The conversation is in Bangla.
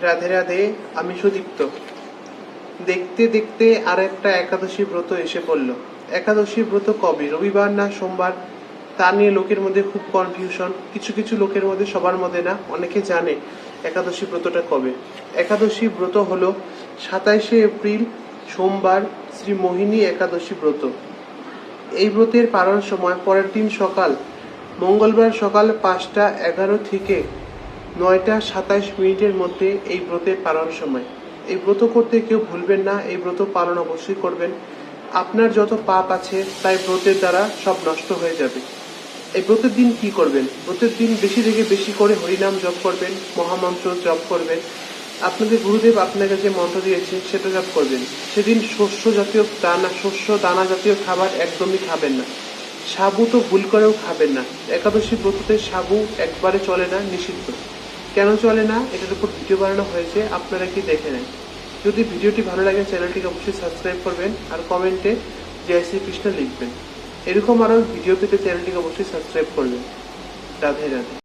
রাধে রাধে, আমি সুদীপ্ত। দেখতে দেখতে আর একটা একাদশী ব্রত এসে পড়ল। একাদশী ব্রত কবে, রবিবার না সোমবার, তা নিয়ে লোকের মধ্যে খুব কনফিউশন। কিছু কিছু লোকের মধ্যে, সবার মধ্যে না, অনেকে জানে একাদশী ব্রতটা কবে। একাদশী ব্রত হলো 27শে এপ্রিল সোমবার, শ্রী মোহিনী একাদশী ব্রত। এই ব্রতের পালন সময় পরের দিন সকাল, মঙ্গলবার সকাল 5টা 11 থেকে 9টা 27 মিনিটের মধ্যে এই ব্রতের পালন সময়। এই ব্রত করতে কেউ ভুলবেন না, এই ব্রত পালন অবশ্যই করবেন। আপনার যত পাপ আছে তাই ব্রতের দ্বারা সব নষ্ট হয়ে যাবে। এই ব্রতের দিন কি করবেন? ব্রতের দিন বেশি থেকে বেশি করে হরিনাম জপ করবেন, মহামন্ত্র জপ করবেন। আপনাদের গুরুদেব আপনাকে যে মন্ত্র দিয়েছে সেটা জপ করবেন। সেদিন শস্য দানা জাতীয় খাবার একদমই খাবেন না। সাবু তো ভুল করেও খাবেন না। একাদশী ব্রততে সাবু একবারে চলে না, নিষিদ্ধ। কেন চলে না, এটার উপর ভিডিও বানানো হয়েছে, আপনারা কি দেখে নেন। যদি ভিডিওটি ভালো লাগে চ্যানেলটিকে অবশ্যই সাবস্ক্রাইব করবেন আর কমেন্টে জয় শ্রীকৃষ্ণ লিখবেন। এরকম আরও ভিডিও পেতে চ্যানেলটিকে অবশ্যই সাবস্ক্রাইব করবেন। রাধে রাধে।